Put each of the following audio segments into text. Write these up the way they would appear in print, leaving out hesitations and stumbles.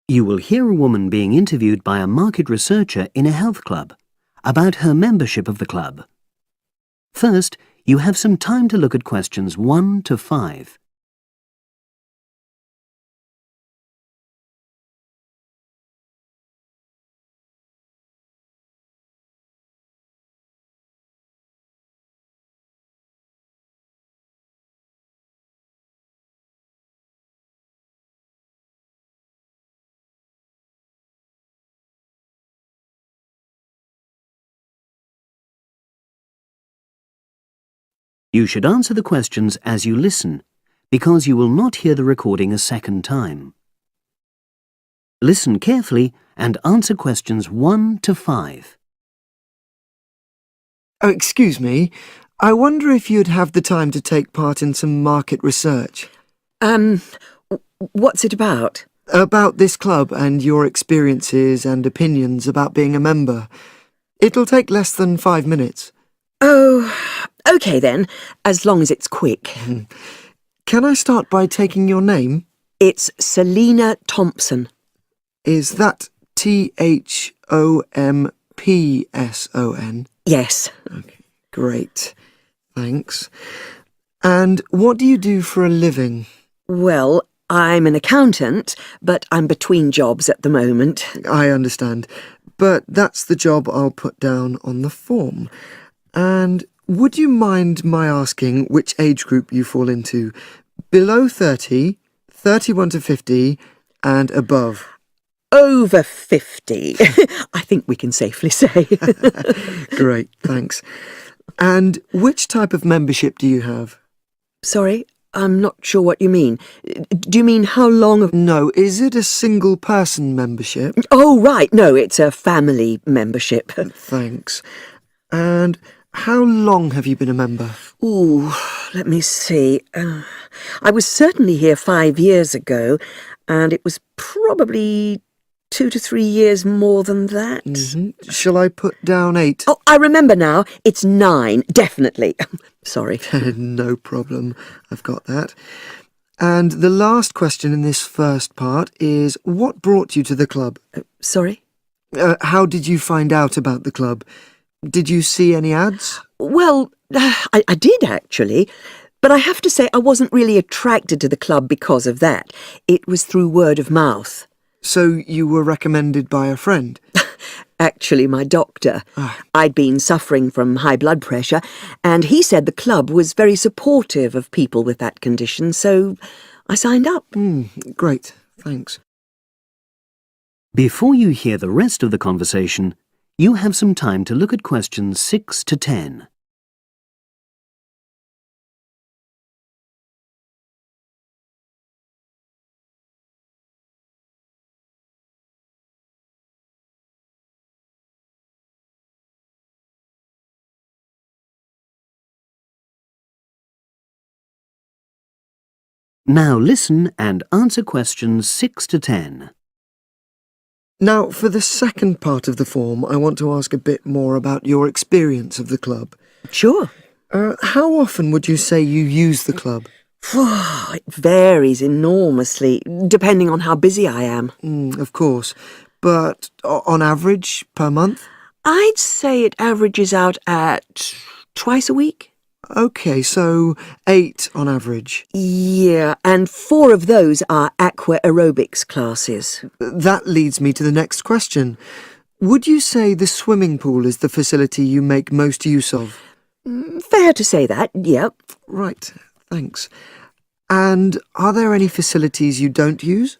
You will hear a woman being interviewed by a market researcher in a health club about her membership of the club. First, you have some time to look at questions 1 to 5. You should answer the questions as you listen, because you will not hear the recording a second time. Listen carefully and answer questions 1 to 5. Oh, excuse me. I wonder if you'd have the time to take part in some market research. What's it about? About this club and your experiences and opinions about being a member. It'll take less than 5 minutes. Oh, OK then, as long as it's quick. Can I start by taking your name? It's Selina Thompson. Is that Thompson? Yes. Okay, great. Thanks. And what do you do for a living? Well, I'm an accountant, but I'm between jobs at the moment. I understand. But that's the job I'll put down on the form. And would you mind my asking which age group you fall into? Below 30, 31 to 50, and above? Over 50, I think we can safely say. Great, thanks. And which type of membership do you have? Sorry, I'm not sure what you mean. Do you mean how long? No, is it a single-person membership? Oh, right, no, it's a family membership. Thanks. And how long have you been a member? Ooh, let me see. I was certainly here 5 years ago, and it was probably 2 to 3 years more than that. Shall I put down 8? Oh, I remember now. It's 9, definitely. Sorry. No problem. I've got that. And the last question in this first part is, what brought you to the club? Sorry? How did you find out about the club? Did you see any ads? Well, I did actually, but I have to say I wasn't really attracted to the club because of that. It was through word of mouth. So you were recommended by a friend? Actually, my doctor. I'd been suffering from high blood pressure, and he said the club was very supportive of people with that condition, so I signed up. Great, thanks. Before you hear the rest of the conversation, you have some time to look at questions 6 to 10. Now listen and answer questions 6 to 10. Now, for the second part of the form, I want to ask a bit more about your experience of the club. Sure. How often would you say you use the club? It varies enormously, depending on how busy I am. Of course. But on average, per month? I'd say it averages out at twice a week. OK, so 8 on average. Yeah, and 4 of those are aqua aerobics classes. That leads me to the next question. Would you say the swimming pool is the facility you make most use of? Fair to say that, yep. Right, thanks. And are there any facilities you don't use?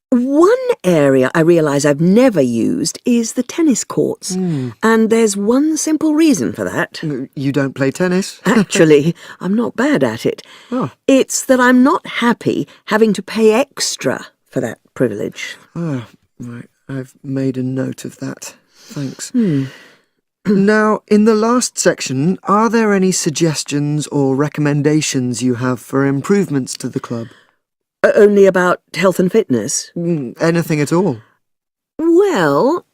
One area I realise I've never used is the tennis courts. And there's one simple reason for that. You don't play tennis? Actually, I'm not bad at it. Oh. It's that I'm not happy having to pay extra for that privilege. Oh, right. I've made a note of that. Thanks. Now, in the last section, are there any suggestions or recommendations you have for improvements to the club? Only about health and fitness? Anything at all? Well,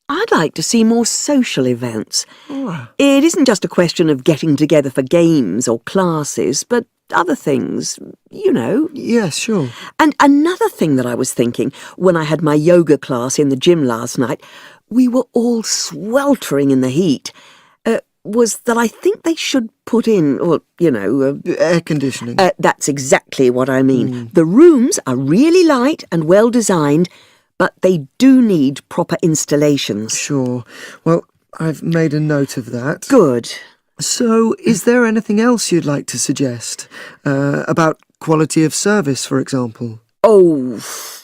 I'd like to see more social events. It isn't just a question of getting together for games or classes, but other things, you know. Yes, sure. And another thing that I was thinking when I had my yoga class in the gym last night, we were all sweltering in the heat, was that I think they should put in, well, you know... Air conditioning. That's exactly what I mean. The rooms are really light and well designed, but they do need proper installations. Sure. Well, I've made a note of that. Good. So, is there anything else you'd like to suggest? About quality of service, for example? Oh,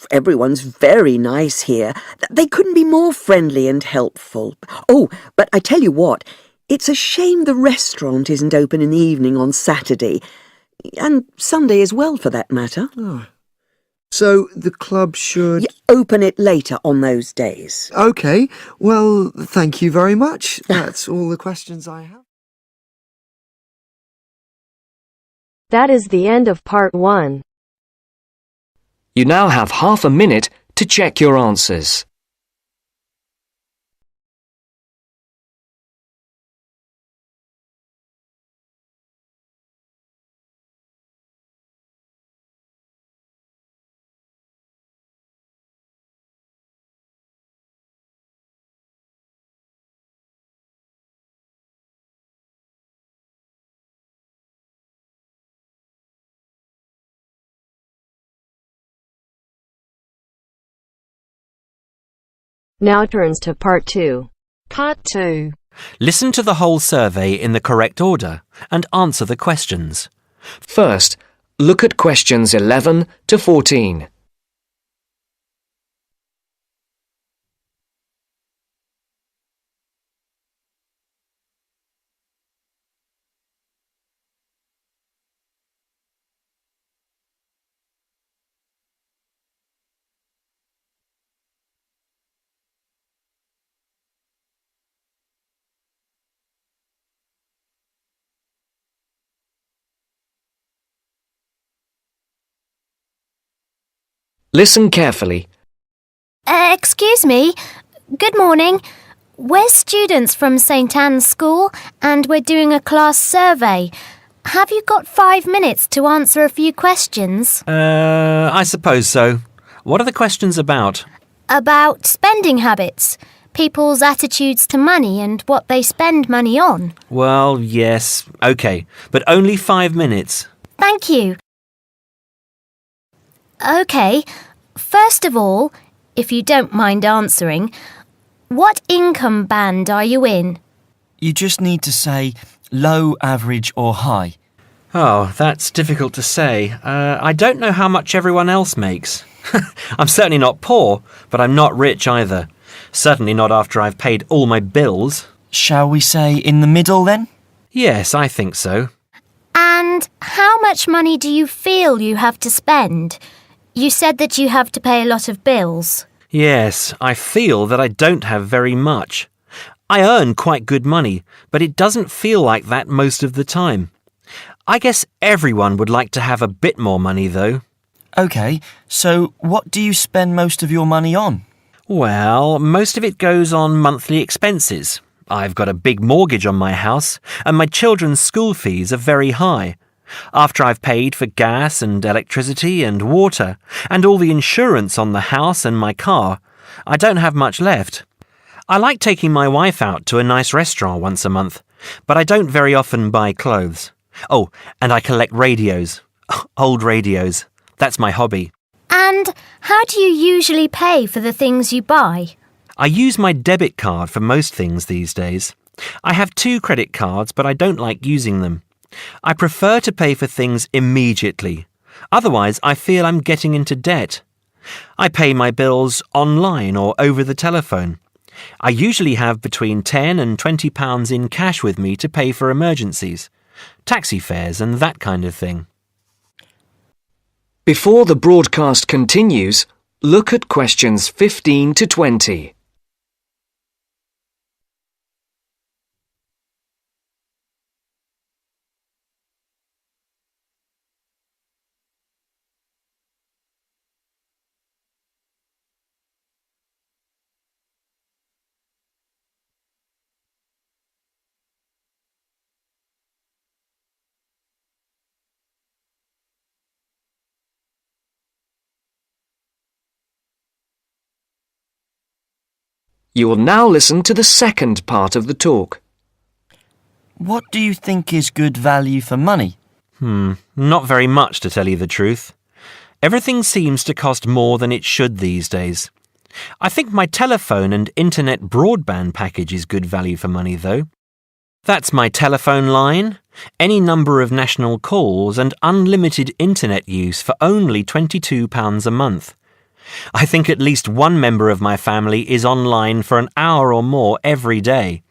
everyone's very nice here. They couldn't be more friendly and helpful. Oh, but I tell you what, it's a shame the restaurant isn't open in the evening on Saturday, and Sunday as well, for that matter. Oh. So, the club should... Open it later on those days. OK. Well, thank you very much. That's all the questions I have. That is the end of part 1. You now have half a minute to check your answers. Now turns to part 2. Part 2. Listen to the whole survey in the correct order and answer the questions. First, look at questions 11 to 14. Listen carefully. Excuse me. Good morning. We're students from St Anne's School and we're doing a class survey. Have you got 5 minutes to answer a few questions? I suppose so. What are the questions about? About spending habits, people's attitudes to money and what they spend money on. Well, yes, OK, but only 5 minutes. Thank you. OK, first of all, if you don't mind answering, what income band are you in? You just need to say low, average or high. Oh, that's difficult to say. I don't know how much everyone else makes. I'm certainly not poor, but I'm not rich either. Certainly not after I've paid all my bills. Shall we say in the middle then? Yes, I think so. And how much money do you feel you have to spend? You said that you have to pay a lot of bills. Yes, I feel that I don't have very much. I earn quite good money, but it doesn't feel like that most of the time. I guess everyone would like to have a bit more money, though. OK, so what do you spend most of your money on? Well, most of it goes on monthly expenses. I've got a big mortgage on my house, and my children's school fees are very high. After I've paid for gas and electricity and water, and all the insurance on the house and my car, I don't have much left. I like taking my wife out to a nice restaurant once a month, but I don't very often buy clothes. Oh, and I collect radios. Old radios. That's my hobby. And how do you usually pay for the things you buy? I use my debit card for most things these days. I have 2 credit cards, but I don't like using them. I prefer to pay for things immediately. Otherwise, I feel I'm getting into debt. I pay my bills online or over the telephone. I usually have between £10 and £20 in cash with me to pay for emergencies, taxi fares and that kind of thing. Before the broadcast continues, look at questions 15 to 20. You will now listen to the second part of the talk. What do you think is good value for money? Not very much, to tell you the truth. Everything seems to cost more than it should these days. I think my telephone and internet broadband package is good value for money, though. That's my telephone line, any number of national calls and unlimited internet use for only £22 a month. I think at least one member of my family is online for an hour or more every day.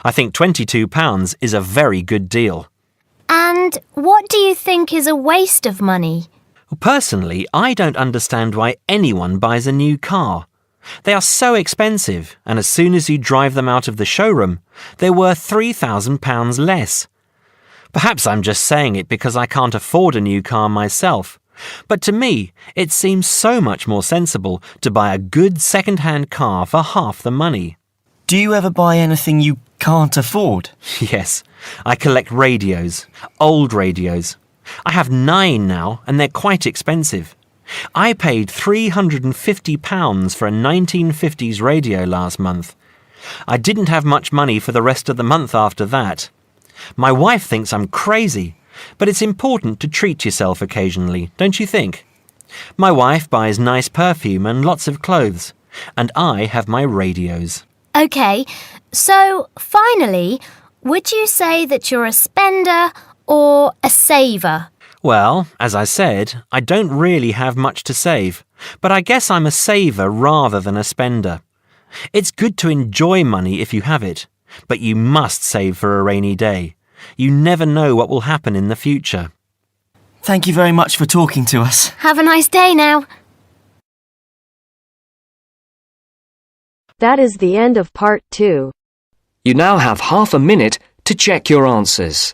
I think £22 is a very good deal. And what do you think is a waste of money? Personally, I don't understand why anyone buys a new car. They are so expensive, and as soon as you drive them out of the showroom, they're worth £3,000 less. Perhaps I'm just saying it because I can't afford a new car myself. But to me, it seems so much more sensible to buy a good second-hand car for half the money. Do you ever buy anything you can't afford? Yes, I collect radios, old radios. I have 9 now, and they're quite expensive. I paid £350 for a 1950s radio last month. I didn't have much money for the rest of the month after that. My wife thinks I'm crazy, but it's important to treat yourself occasionally, don't you think? My wife buys nice perfume and lots of clothes, and I have my radios. OK, so finally, would you say that you're a spender or a saver? Well, as I said, I don't really have much to save, but I guess I'm a saver rather than a spender. It's good to enjoy money if you have it, but you must save for a rainy day. You never know what will happen in the future. Thank you very much for talking to us. Have a nice day now. That is the end of part 2. You now have half a minute to check your answers.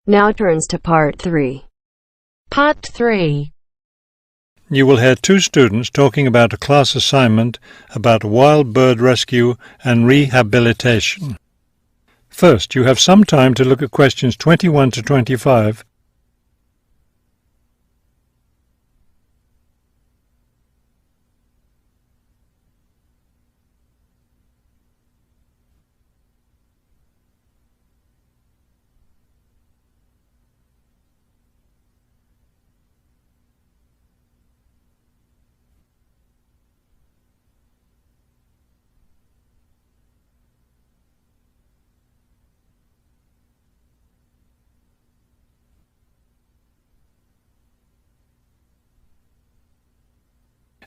Now turns to part 3. Part 3. You will hear 2 students talking about a class assignment about wild bird rescue and rehabilitation. First, you have some time to look at questions 21 to 25.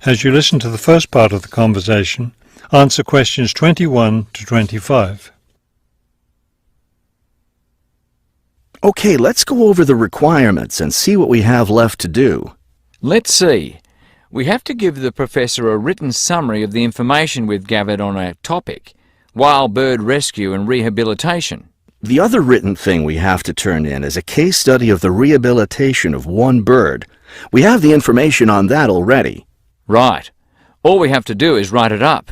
As you listen to the first part of the conversation, answer questions 21 to 25. Okay, let's go over the requirements and see what we have left to do. Let's see. We have to give the professor a written summary of the information we've gathered on our topic, wild bird rescue and rehabilitation. The other written thing we have to turn in is a case study of the rehabilitation of one bird. We have the information on that already. Right. All we have to do is write it up.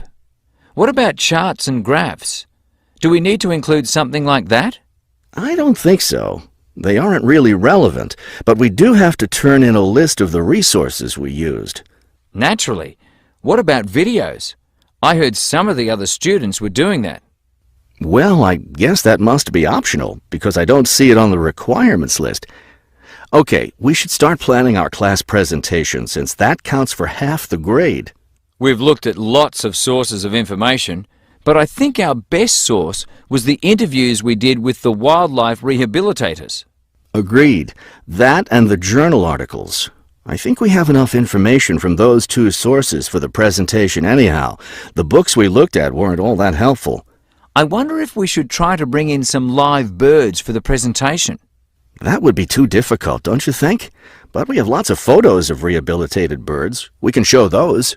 What about charts and graphs? Do we need to include something like that? I don't think so. They aren't really relevant, but we do have to turn in a list of the resources we used. Naturally. What about videos? I heard some of the other students were doing that. Well, I guess that must be optional, because I don't see it on the requirements list. Okay, we should start planning our class presentation, since that counts for half the grade. We've looked at lots of sources of information, but I think our best source was the interviews we did with the wildlife rehabilitators. Agreed. That and the journal articles. I think we have enough information from those 2 sources for the presentation anyhow. The books we looked at weren't all that helpful. I wonder if we should try to bring in some live birds for the presentation. That would be too difficult, don't you think? But we have lots of photos of rehabilitated birds. We can show those.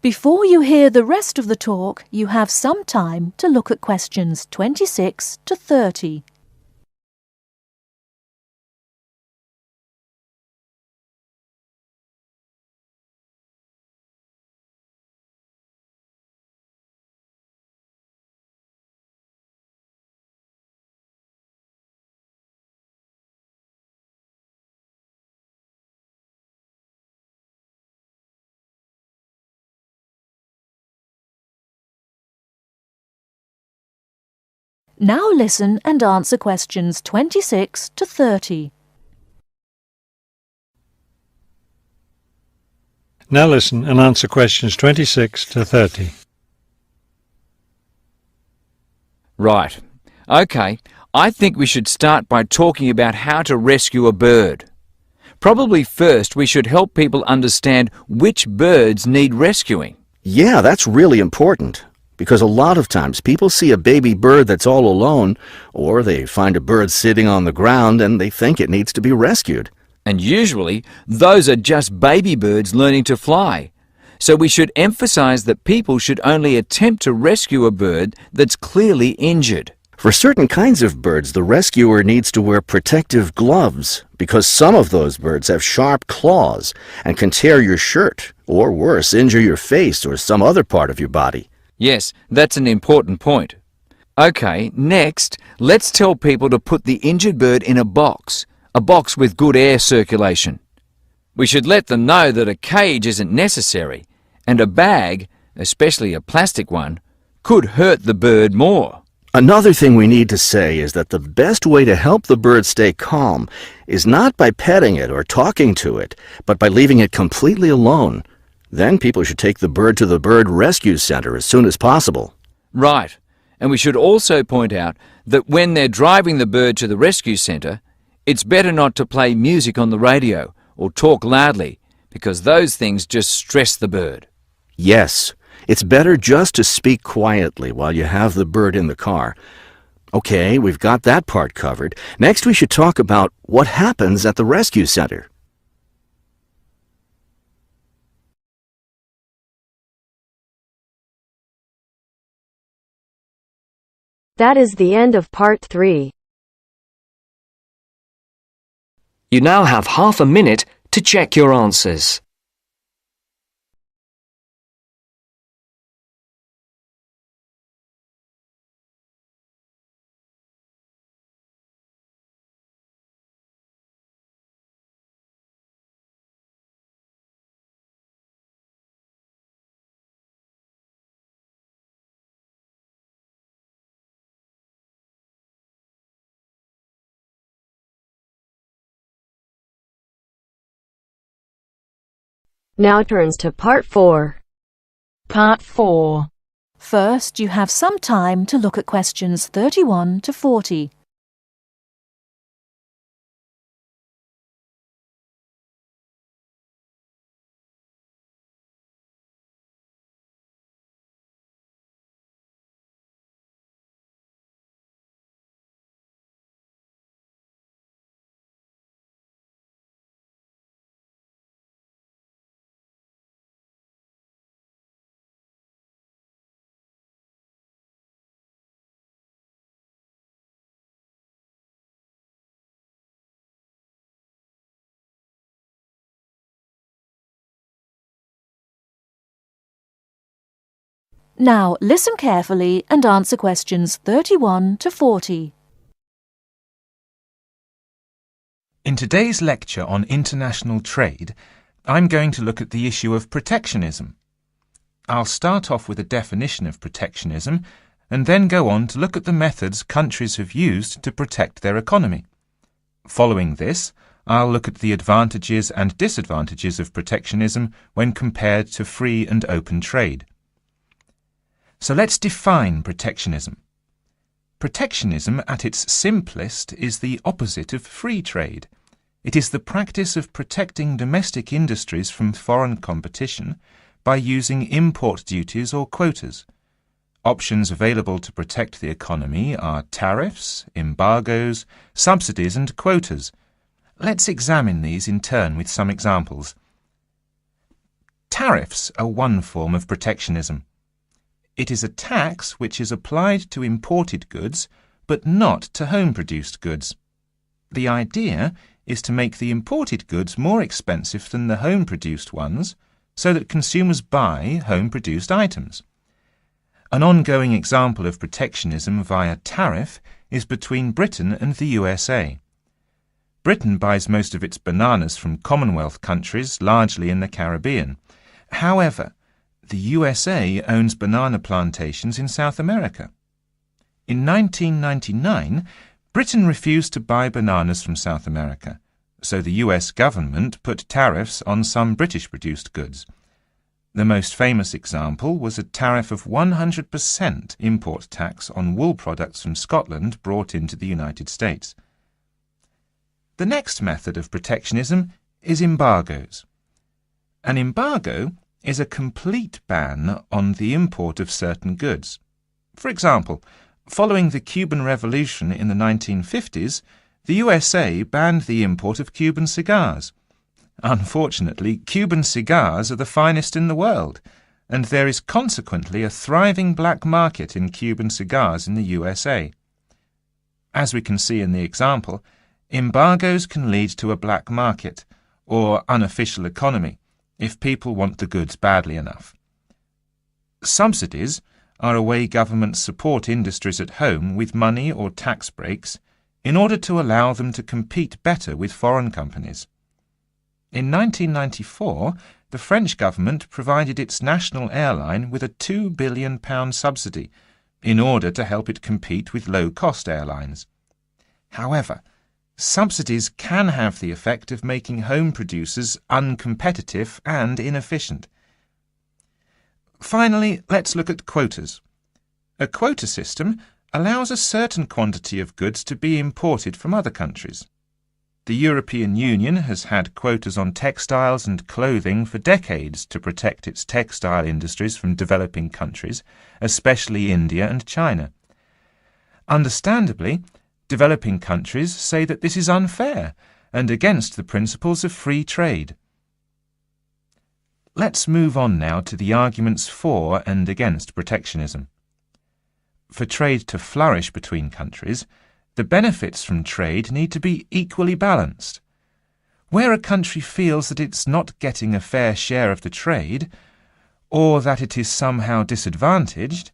Before you hear the rest of the talk, you have some time to look at questions 26 to 30. Now listen and answer questions 26 to 30. Now listen and answer questions 26 to 30. Right. OK, I think we should start by talking about how to rescue a bird. Probably first we should help people understand which birds need rescuing. Yeah, that's really important. Because a lot of times people see a baby bird that's all alone, or they find a bird sitting on the ground and they think it needs to be rescued. And usually, those are just baby birds learning to fly. So we should emphasize that people should only attempt to rescue a bird that's clearly injured. For certain kinds of birds, the rescuer needs to wear protective gloves because some of those birds have sharp claws and can tear your shirt, or worse, injure your face or some other part of your body. Yes, that's an important point. OK, next, let's tell people to put the injured bird in a box with good air circulation. We should let them know that a cage isn't necessary, and a bag, especially a plastic one, could hurt the bird more. Another thing we need to say is that the best way to help the bird stay calm is not by petting it or talking to it, but by leaving it completely alone. Then people should take the bird to the bird rescue center as soon as possible. Right, and we should also point out that when they're driving the bird to the rescue center, it's better not to play music on the radio or talk loudly, because those things just stress the bird. Yes, it's better just to speak quietly while you have the bird in the car. Okay, we've got that part covered. Next we should talk about what happens at the rescue center. That is the end of part 3. You now have half a minute to check your answers. Now turns to part 4. Part 4. First, you have some time to look at questions 31 to 40. Now listen carefully and answer questions 31 to 40. In today's lecture on international trade, I'm going to look at the issue of protectionism. I'll start off with a definition of protectionism and then go on to look at the methods countries have used to protect their economy. Following this, I'll look at the advantages and disadvantages of protectionism when compared to free and open trade. So let's define protectionism. Protectionism, at its simplest, is the opposite of free trade. It is the practice of protecting domestic industries from foreign competition by using import duties or quotas. Options available to protect the economy are tariffs, embargoes, subsidies and quotas. Let's examine these in turn with some examples. Tariffs are one form of protectionism. It is a tax which is applied to imported goods, but not to home-produced goods. The idea is to make the imported goods more expensive than the home-produced ones, so that consumers buy home-produced items. An ongoing example of protectionism via tariff is between Britain and the USA. Britain buys most of its bananas from Commonwealth countries, largely in the Caribbean. However, the USA owns banana plantations in South America. In 1999, Britain refused to buy bananas from South America, so the US government put tariffs on some British-produced goods. The most famous example was a tariff of 100% import tax on wool products from Scotland brought into the United States. The next method of protectionism is embargoes. An embargo is a complete ban on the import of certain goods. For example, following the Cuban Revolution in the 1950s, the USA banned the import of Cuban cigars. Unfortunately, Cuban cigars are the finest in the world, and there is consequently a thriving black market in Cuban cigars in the USA. As we can see in the example, embargoes can lead to a black market, or unofficial economy, if people want the goods badly enough. Subsidies are a way governments support industries at home with money or tax breaks in order to allow them to compete better with foreign companies. In 1994, the French government provided its national airline with a £2 billion subsidy in order to help it compete with low-cost airlines. However, subsidies can have the effect of making home producers uncompetitive and inefficient. Finally, let's look at quotas. A quota system allows a certain quantity of goods to be imported from other countries. The European Union has had quotas on textiles and clothing for decades to protect its textile industries from developing countries, especially India and China. Understandably, developing countries say that this is unfair and against the principles of free trade. Let's move on now to the arguments for and against protectionism. For trade to flourish between countries, the benefits from trade need to be equally balanced. Where a country feels that it's not getting a fair share of the trade, or that it is somehow disadvantaged,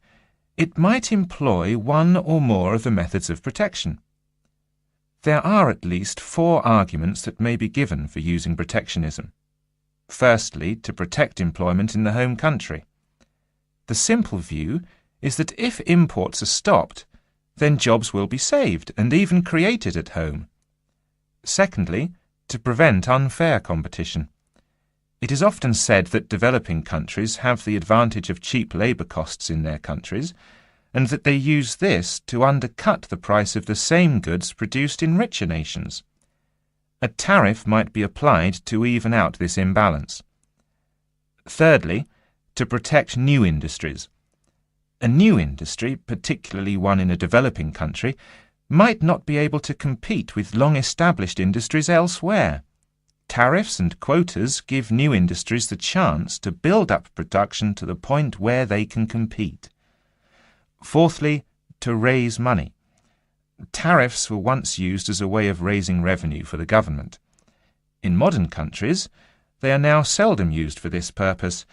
it might employ one or more of the methods of protection. There are at least 4 arguments that may be given for using protectionism. Firstly, to protect employment in the home country. The simple view is that if imports are stopped, then jobs will be saved and even created at home. Secondly, to prevent unfair competition. It is often said that developing countries have the advantage of cheap labour costs in their countries, and that they use this to undercut the price of the same goods produced in richer nations. A tariff might be applied to even out this imbalance. Thirdly, to protect new industries. A new industry, particularly one in a developing country, might not be able to compete with long-established industries elsewhere. Tariffs and quotas give new industries the chance to build up production to the point where they can compete. Fourthly, to raise money. Tariffs were once used as a way of raising revenue for the government. In modern countries, they are now seldom used for this purpose,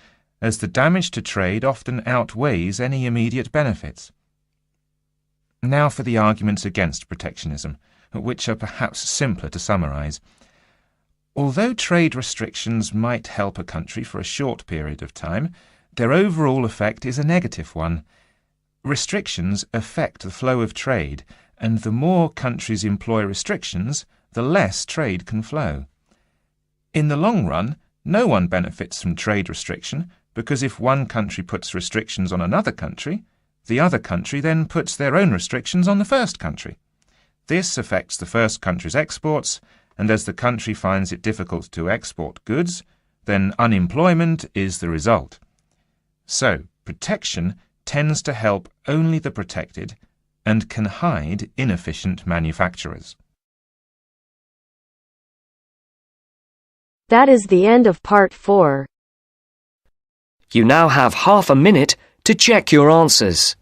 as the damage to trade often outweighs any immediate benefits. Now for the arguments against protectionism, which are perhaps simpler to summarize. Although trade restrictions might help a country for a short period of time, their overall effect is a negative one. Restrictions affect the flow of trade, and the more countries employ restrictions, the less trade can flow. In the long run, no one benefits from trade restriction, because if one country puts restrictions on another country, the other country then puts their own restrictions on the first country. This affects the first country's exports, and as the country finds it difficult to export goods, then unemployment is the result. So, protection tends to help only the protected and can hide inefficient manufacturers. That is the end of part 4. You now have half a minute to check your answers.